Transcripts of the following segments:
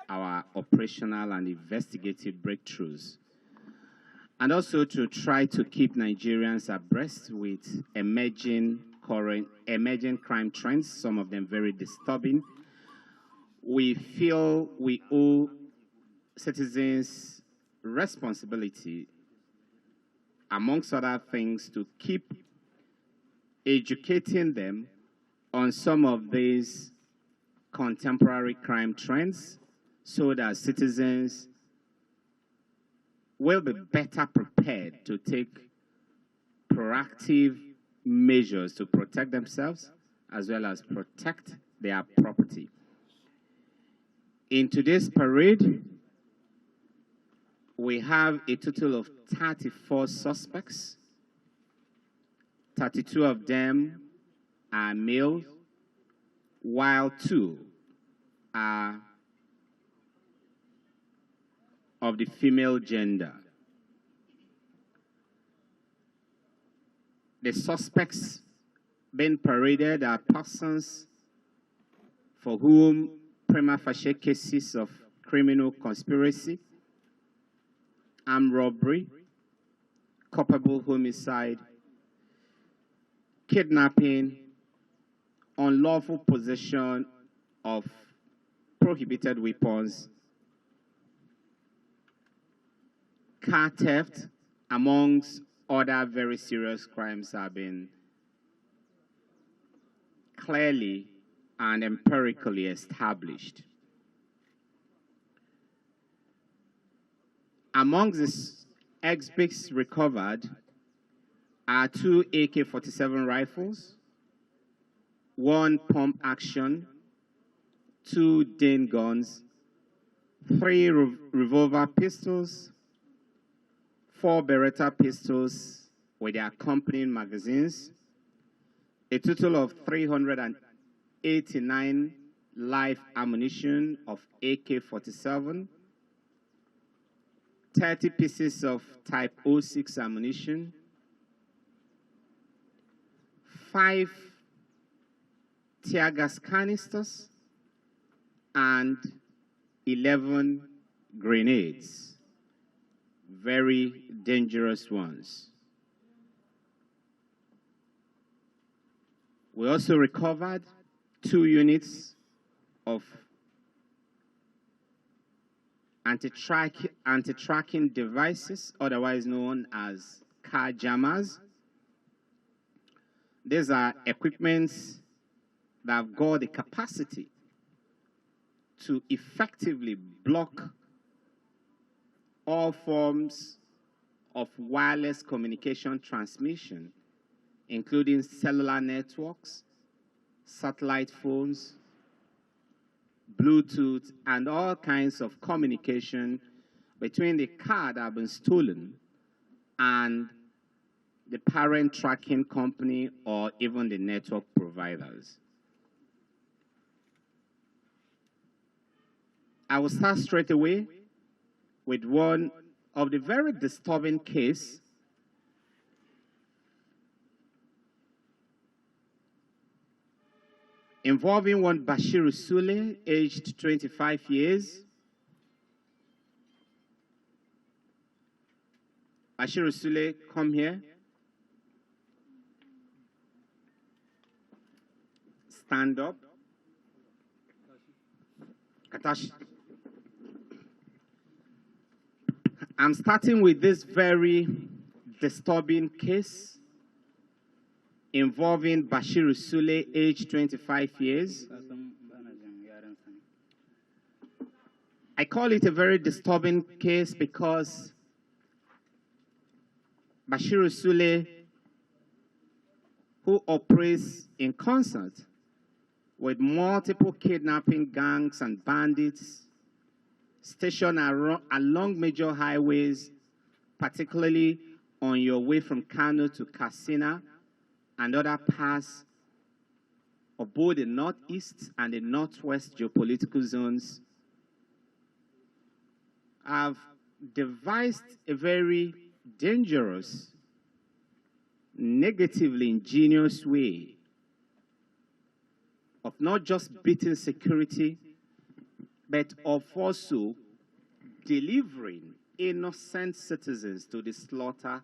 our operational and investigative breakthroughs, and also to try to keep Nigerians abreast with emerging crime trends, some of them very disturbing. We feel we owe citizens responsibility, amongst other things, to keep educating them on some of these contemporary crime trends so that citizens will be better prepared to take proactive measures to protect themselves as well as protect their property. In today's parade, we have a total of 34 suspects. 32 of them are male, while 2 are of the female gender. The suspects being paraded are persons for whom prima facie cases of criminal conspiracy, armed robbery, culpable homicide, kidnapping, unlawful possession of prohibited weapons, car theft, amongst other very serious crimes, have been clearly and empirically established. Among these exhibits recovered are 2 AK-47 rifles, 1 pump action, 2 Dane guns, 3 revolver pistols, 4 Beretta pistols with their accompanying magazines, a total of 389 live ammunition of AK-47, 30 pieces of Type 06 ammunition, 5 tear gas canisters, and 11 grenades, very dangerous ones. We also recovered 2 units of anti-tracking devices, otherwise known as car jammers. These are equipments that have got the capacity to effectively block all forms of wireless communication transmission, including cellular networks, satellite phones, Bluetooth, and all kinds of communication between the car that have been stolen and the parent tracking company or even the network providers. I will start straight away with one of the very disturbing case involving one Bashiru Sule, aged 25 years. Bashiru Sule, come here. Stand up. Katashi. I'm starting with this very disturbing case involving Bashiru Sule, age 25 years. I call it a very disturbing case because Bashiru Sule, who operates in concert with multiple kidnapping gangs and bandits stationed along major highways, particularly on your way from Kano to Katsina and other parts of both the northeast and the northwest geopolitical zones, have devised a very dangerous, negatively ingenious way of not just beating security, but of also delivering innocent citizens to the slaughter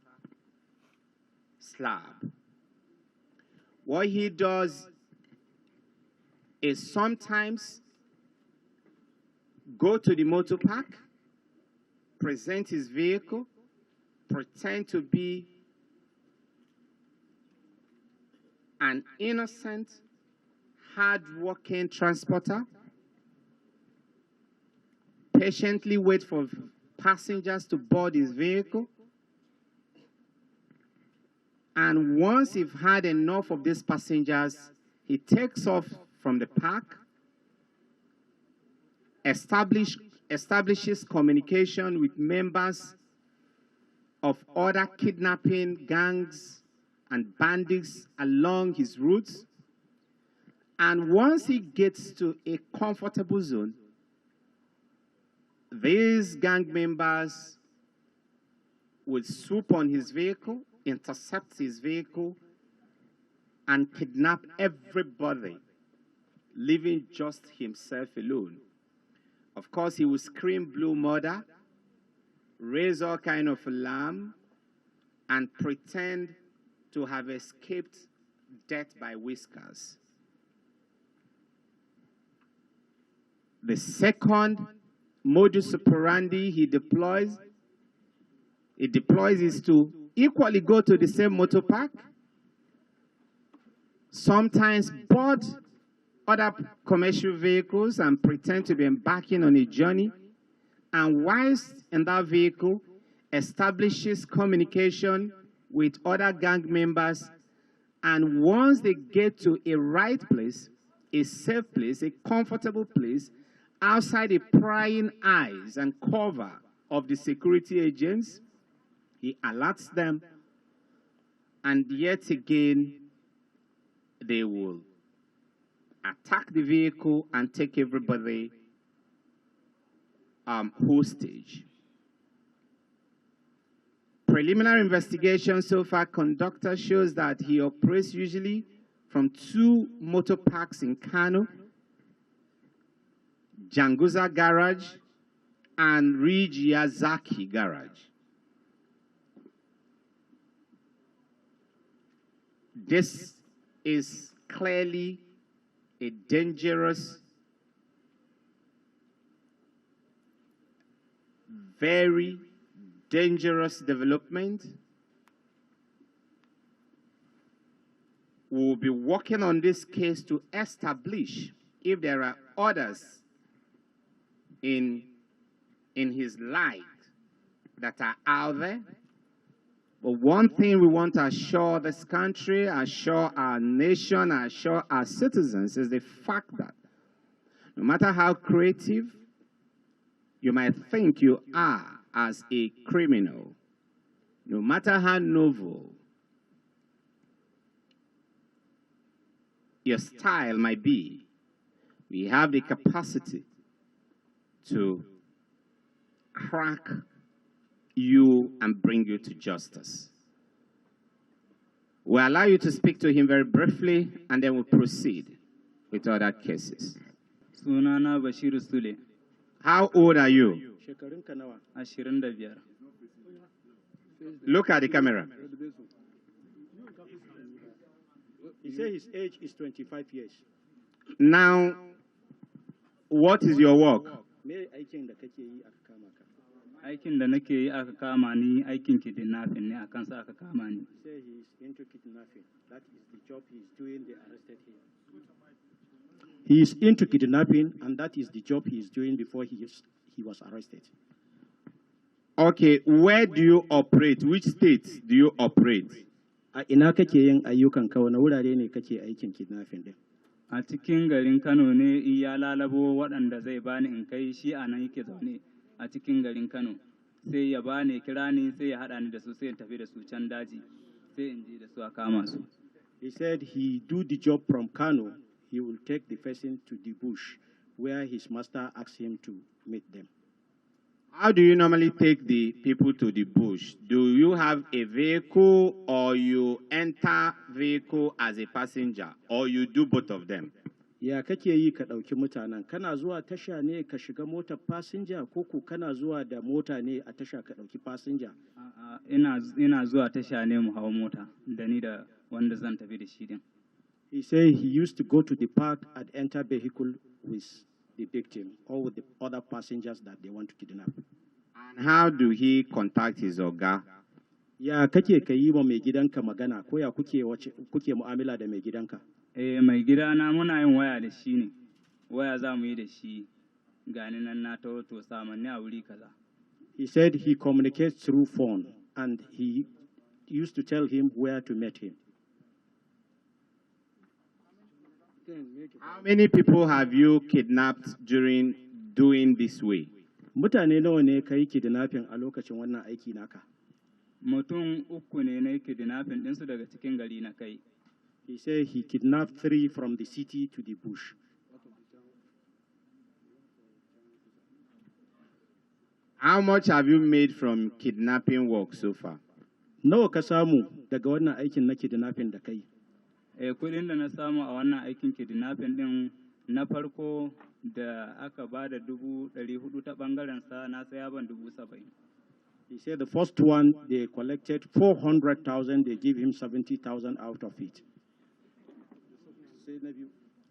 slab. What he does is sometimes go to the motor park, present his vehicle, pretend to be an innocent, hard-working transporter, patiently wait for passengers to board his vehicle, and once he's had enough of these passengers, he takes off from the park, establishes communication with members of other kidnapping gangs and bandits along his routes. And once he gets to a comfortable zone, these gang members will swoop on his vehicle, intercept his vehicle, and kidnap everybody, leaving just himself alone. Of course, he will scream blue murder, raise all kind of alarm, and pretend to have escaped death by whiskers. The second modus operandi he deploys is to equally go to the same motor park, sometimes board other commercial vehicles and pretend to be embarking on a journey, and whilst in that vehicle, establishes communication with other gang members, and once they get to a right place, a safe place, a comfortable place, outside the prying eyes and cover of the security agents, he alerts them, and yet again, they will attack the vehicle and take everybody hostage. Preliminary investigation so far conducted shows that he operates usually from 2 motor parks in Kano, Janguza Garage and Rijiyazaki Garage. This is clearly a dangerous, very dangerous development. We will be working on this case to establish if there are others in his light that are out there. But one thing we want to assure this country, assure our nation, assure our citizens is the fact that no matter how creative you might think you are as a criminal, no matter how novel your style might be, we have the capacity to crack you and bring you to justice. We'll allow you to speak to him very briefly, and then we'll proceed with other cases. Sunana Bashiru Sule. How old are you? 25. Look at the camera. He said his age is 25 years. Now, what is your work? Aikin da nake yi aka kama ni aikin kidnapping ne akan sa aka kama ni. He said he is into kidnapping. That is the job he is doing. They arrested him. He is into kidnapping, and that is the job he is doing before he was arrested. Okay, where do you operate? Which states do you operate? Ina kake yin ayyukan ka wani wurare ne kake aikin kidnapping din? A cikin garin Kano ne iya lalabo waɗanda zai bani in kai shi a nan yake zaune a cikin garin Kano. Sai ya bani kira ni sai ya haɗa ni da su sai in tafi da su can daji sai in je da su a kama su. He said he do the job from Kano. He will take the person to the bush where his master asks him to meet them. How do you normally take the people to the bush? Do you have a vehicle, or you enter vehicle as a passenger, or you do both of them? Ya kake yi ka ɗauki mutanen? Kana zuwa tasha ne ka shiga motar fasinja ko kana zuwa da mota ne a tasha ka ɗauki fasinja? Ina zuwa tasha ne mu hawa mota da ni da wanda zan tafi da shi din. He said he used to go to the park and enter vehicle with the victim or with the other passengers that they want to kidnap. And how do he contact his oga? Ya kake ka yi wa mai gidanka magana ko ya kuke mu'amala da mai gidanka? Mai gidana muna yin waya da shi ne. Waya za mu yi da shi gani nan na to samanni a wuri kaza. He said he communicates through phone and he used to tell him where to meet him. How many people have you kidnapped during doing this way? Mutane nawa ne ka yi kidnapping a lokacin wannan aiki naka? Mutum uku ne na kidnapping ɗinsu daga cikin gari na kai. He said he kidnapped 3 from the city to the bush. How much have you made from kidnapping work so far? Nawa ka samu daga wannan aikin na kidnapping da kai? Kuɗin da na samu a wannan aikin kidnapping ɗin na farko da aka ba da 400 ta ɓangaren sa na saya ban 70,000. He said the first one, they collected 400,000, they give him 70,000 out of it.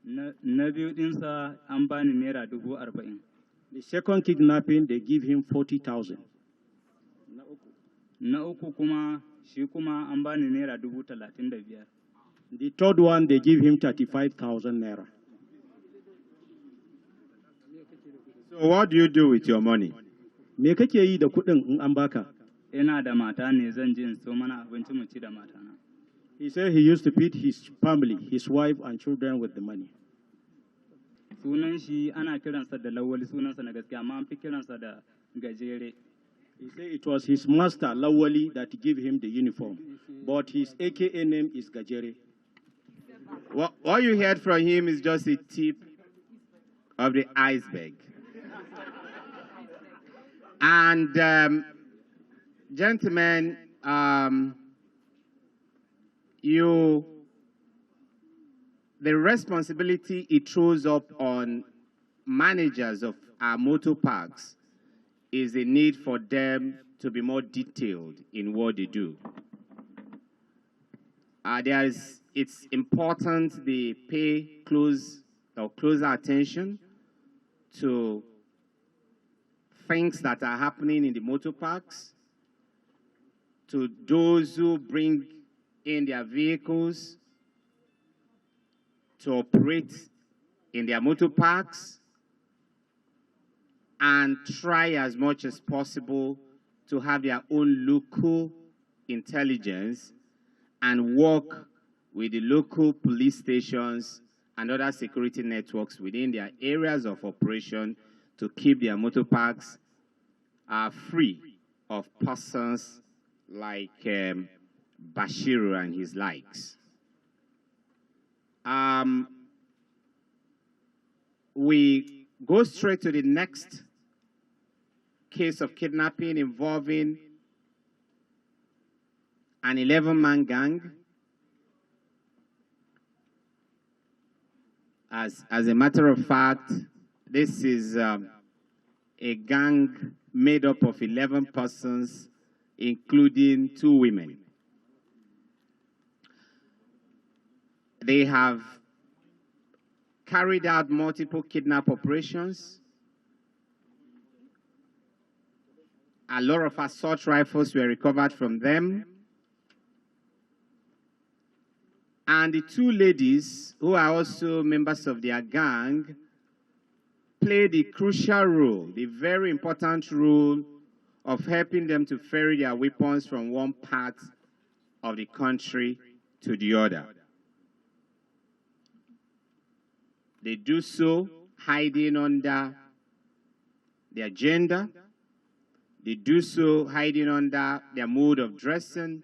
Na biyu ɗinsa an bani naira 40,000. The second kidnapping, they give him 40,000. Na uku kuma shi kuma an bani naira 35,000. The third one, they give him 35,000 naira. So what do you do with your money? Me kake yi da kuɗin in an baka? Ina da mata ne zan je in so mana abinci mu ci da matana. He said he used to feed his family, his wife and children with the money. Sunan shi ana kiransa da Lawali, sunansa na gaskiya amma an fi kiransa da gajere. He said it was his master, Lawali, that gave him the uniform, but his AKA name is Gajere. What you heard from him is just a tip of the iceberg. And gentlemen, the responsibility it throws up on managers of our motor parks is the need for them to be more detailed in what they do. It's important they pay closer attention to things that are happening in the motor parks, to those who bring in their vehicles to operate in their motor parks, and try as much as possible to have their own local intelligence and work with the local police stations and other security networks within their areas of operation to keep their motor parks free of persons like Bashiru and his likes. We go straight to the next case of kidnapping involving an 11-man gang. As a matter of fact, this is a gang made up of 11 persons, including 2 women. They have carried out multiple kidnap operations. A lot of assault rifles were recovered from them. And the 2 ladies, who are also members of their gang, played the crucial role, the very important role of helping them to ferry their weapons from one part of the country to the other. They do so hiding under their gender. They do so hiding under their mode of dressing.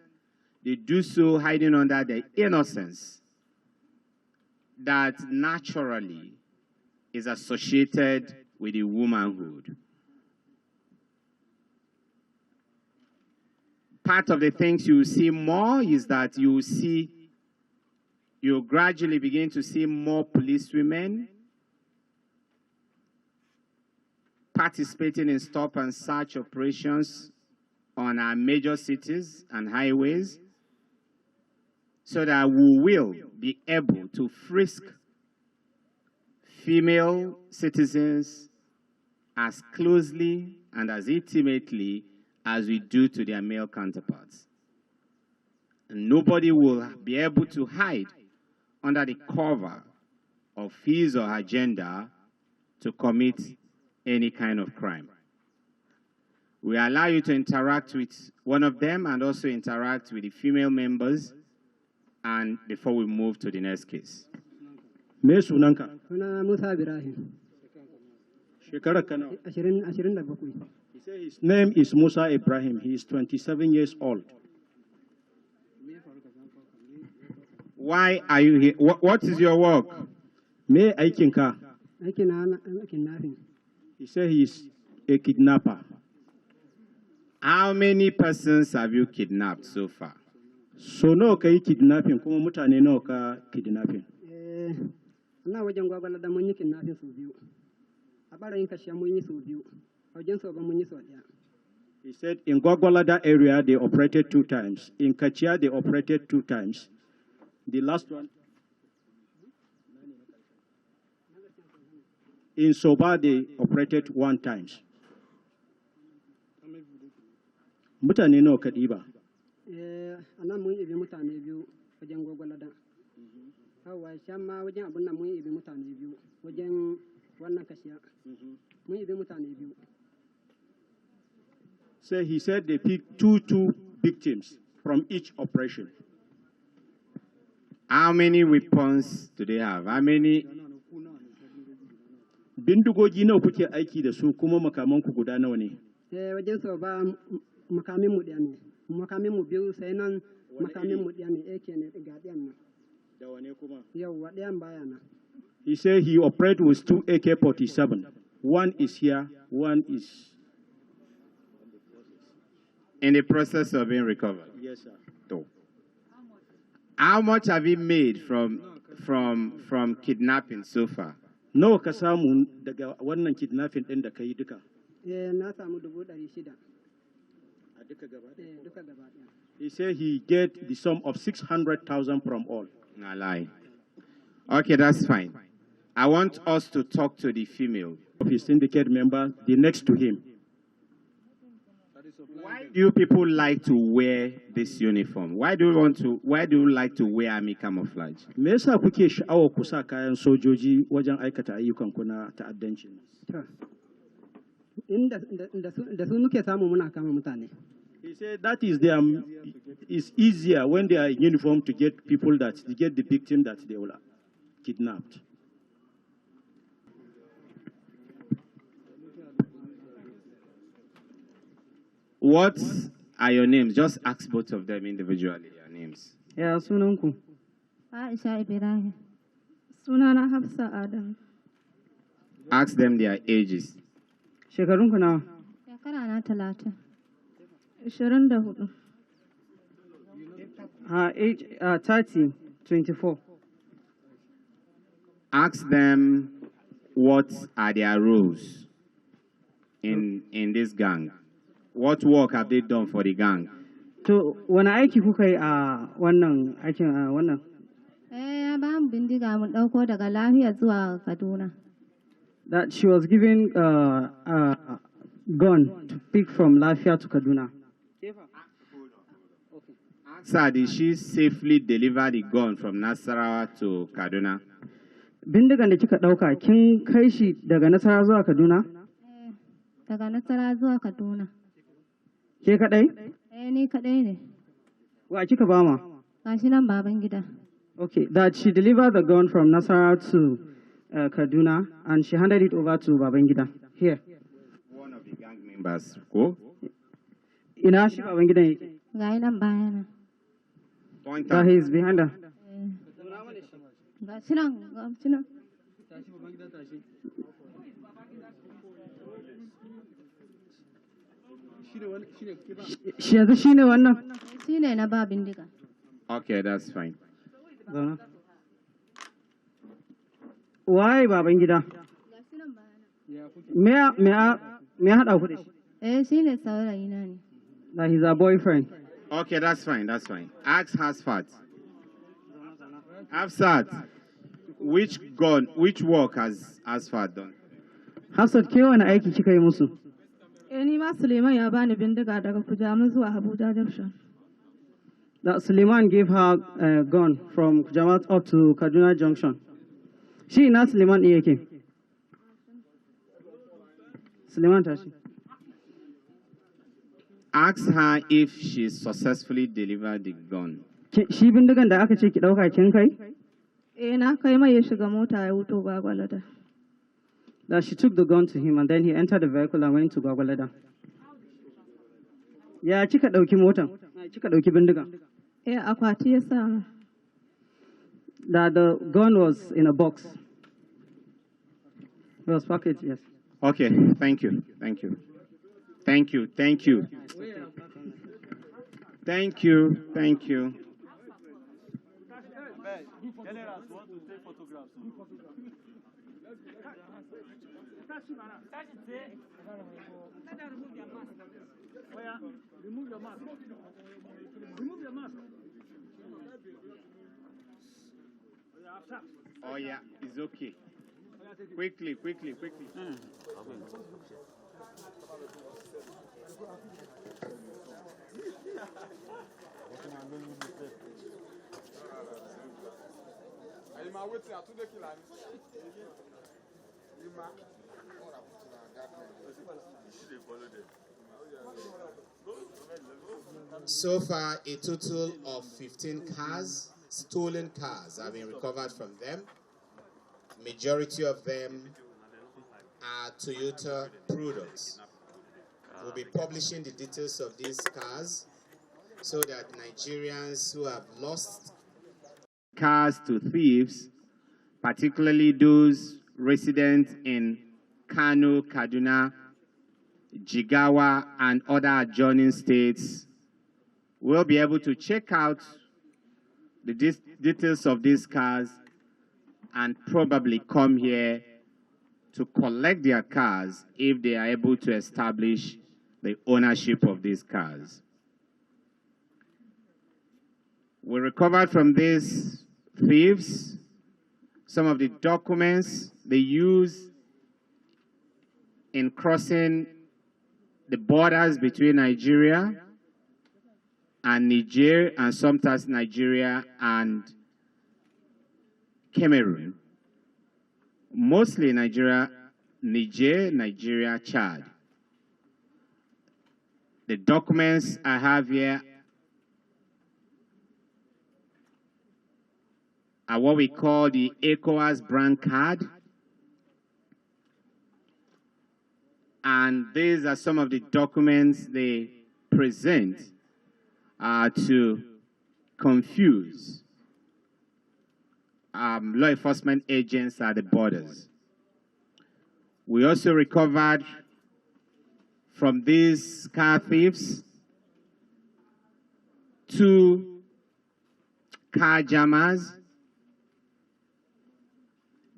They do so hiding under their innocence that naturally is associated with the womanhood. Part of the things you see more is that you see you gradually begin to see more policewomen participating in stop and search operations on our major cities and highways, so that we will be able to frisk female citizens as closely and as intimately as we do to their male counterparts. And nobody will be able to hide under the cover of his or her gender to commit any kind of crime. We allow you to interact with one of them and also interact with the female members, and before we move to the next case. Me sunanka? Suna Musa Ibrahim. Shekara kana? 27. He said his name is Musa Ibrahim. He is 27 years old. Why are you here? What is your work? Me aikinka? Aikin na kidnapping. He said he is a kidnapper. How many persons have you kidnapped so far? So nawa ka yi kidnapping kuma mutane nawa ka kidnapping? Ana wajen gwagwala da mun yi kidnapping sau biyu. A ɓarayin kashiya mun yi sau biyu. A wajen soba mun yi sau ɗaya. He said in Gwagwalada area they operated 2 times. In Kachia they operated 2 times. The last one. In Soba they operated 1 time. Mutane nawa ka ɗiba? Ana mun ibi mutane biyu wajen gwagwalada. Hawa shan ma wajen abun nan mun ibi mutane biyu wajen wannan kashiya. Mun ibi mutane biyu. So he said they picked two victims from each operation. How many weapons do they have? How many? Bindigogi nawa kuke aiki da su kuma makamanku guda nawa ne? Wajen soba makamin mu ɗaya ne. Makamin mu biyu sai nan makamin mu ɗaya ne ake ne ga ɗayan nan. Da wane kuma? Yawwa ɗayan baya nan. He said he operated with 2 AK-47. One is here, one is In the process of being recovered. yes, sir. So, how much have you made from kidnapping so far? Nawa ka samu daga wannan kidnapping ɗin da ka yi duka? Na samu 600,000. A duka gaba ɗaya? Duka gaba ɗaya. He said he get the sum of 600,000 from all. No lie. Okay, that's fine. I want us to talk to the female. Of his syndicate member, the next to him. Why do you people like to wear this uniform? Why do you like to wear army camouflage? Me yasa kuke sha'awar ku sa kayan sojoji wajen aikata ayyukan ku na ta'addanci? Da su muke samu muna kama mutane. He said that is it's easier when they are in uniform to get to get the victim that they will kidnapped. What are your names? Just ask both of them individually, your names. Ya sunanku? Aisha Ibrahim. Sunana Hafsa Adam. Ask them their ages. Shekarunku nawa? Shekara na 30. 24. Age 30, 24. Ask them what are their roles in this gang. What work have they done for the gang? To wani aiki kuka yi a wannan aikin wannan? Ba mu bindiga mun dauko daga lafiya zuwa Kaduna. That she was given a gun to pick from Lafia to Kaduna. Sir, did she safely deliver the gun from Nasarawa to Kaduna? Bindigan da kika dauka kin kai shi daga Nasarawa zuwa Kaduna? Daga Nasarawa zuwa Kaduna. Ke kadai? Ni kadai ne. Wa kika ba ma? Gashi nan baban gida. Okay, that she delivered the gun from Nasarawa to Kaduna and she handed it over to Babangida. Here. One of the gang members. Go. Ina shi Babangida yake? Gashi nan bayana. Point He is behind her. Gashi nan, gashi nan. Shi yanzu shine wannan? Shine na ba bindiga. Okay, that's fine. Why Babangida? Me had for this. Shi ne saurayina ne. That he's a boyfriend. Okay, that's fine, that's fine. Ask Hasfat. Hafsat, which work has Hasfat done? Hafsat, ke wani aiki kika yi musu? Ni ma Suleiman ya bani bindiga daga Kujama zuwa Abuja Junction. That Suleiman gave her a gun from Kujamat up to Kaduna Junction. Shi ina Suleiman ɗin yake? Suleiman tashi. Ask her if she successfully delivered the gun. Shi bindigan da aka ce ki ɗauka kin kai? Na kai mai ya shiga mota ya wuto Gwagwalada. That she took the gun to him and then he entered the vehicle and went to Gwagwalada. Ya kika ɗauki motan? Kika ɗauki bindigan? Akwati ya sa. That the gun was in a box. It was packaged, yes. Okay, thank you. Thank you. Thank you. Thank you. Thank you. Thank you. Oh yeah, it's okay. Quickly. So far, a total of 15 cars, stolen cars, have been recovered from them. Majority of them are Toyota products. We'll be publishing the details of these cars so that Nigerians who have lost cars to thieves, particularly those residents in Kano, Kaduna, Jigawa, and other adjoining states, will be able to check out the details of these cars and probably come here to collect their cars if they are able to establish the ownership of these cars. We recovered from these thieves some of the documents they use in crossing the borders between Nigeria and Niger, and sometimes Nigeria and Cameroon. Mostly Nigeria, Chad. The documents I have here are what we call the ECOWAS brand card. And these are some of the documents they present to confuse law enforcement agents at the borders. We also recovered from these car thieves 2 car jammers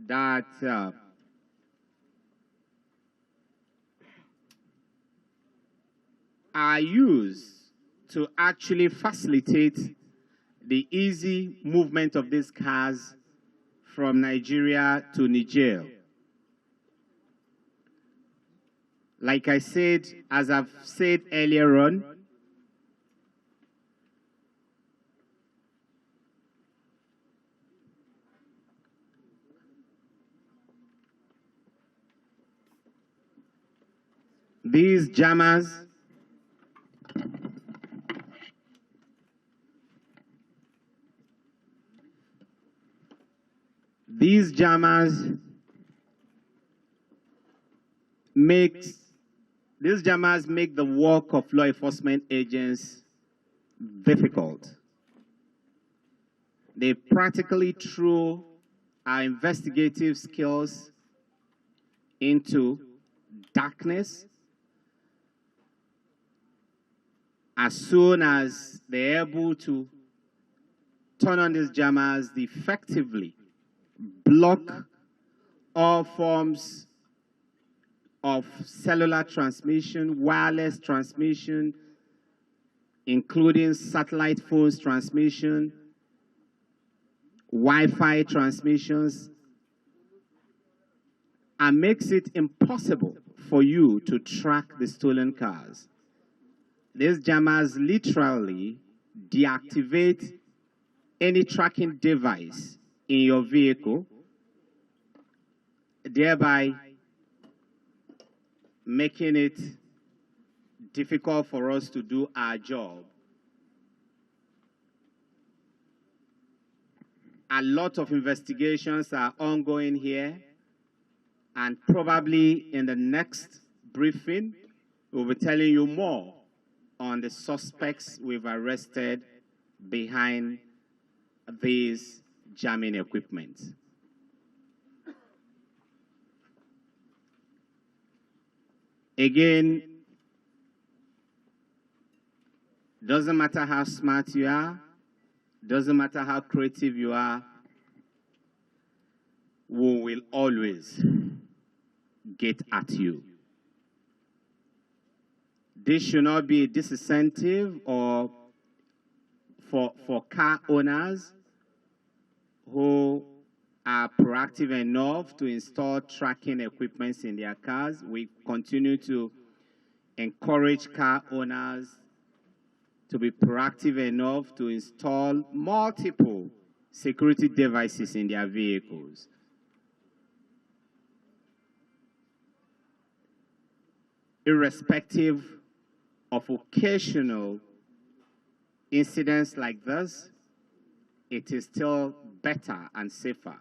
that are used to actually facilitate the easy movement of these cars from Nigeria to Niger. Like I said, as I've said earlier on, these jammers make the work of law enforcement agents difficult. They practically throw our investigative skills into darkness. As soon as they're able to turn on these jammers, they effectively block all forms of cellular transmission, wireless transmission, including satellite phones transmission, Wi-Fi transmissions, and makes it impossible for you to track the stolen cars. These jammers literally deactivate any tracking device in your vehicle, thereby making it difficult for us to do our job. A lot of investigations are ongoing here, and probably in the next briefing, we'll be telling you more on the suspects we've arrested behind these jamming equipment. Again, doesn't matter how smart you are, doesn't matter how creative you are, we will always get at you. This should not be a disincentive or for car owners who are proactive enough to install tracking equipment in their cars. We continue to encourage car owners to be proactive enough to install multiple security devices in their vehicles. Irrespective of occasional incidents like this, it is still better and safer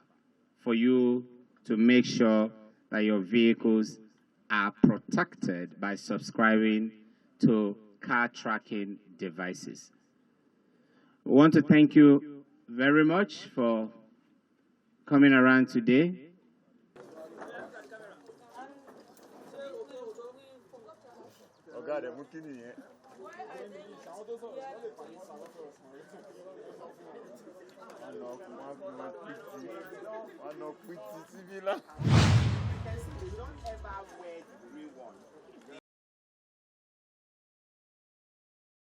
for you to make sure that your vehicles are protected by subscribing to car tracking devices. We want to thank you very much for coming around today. I know,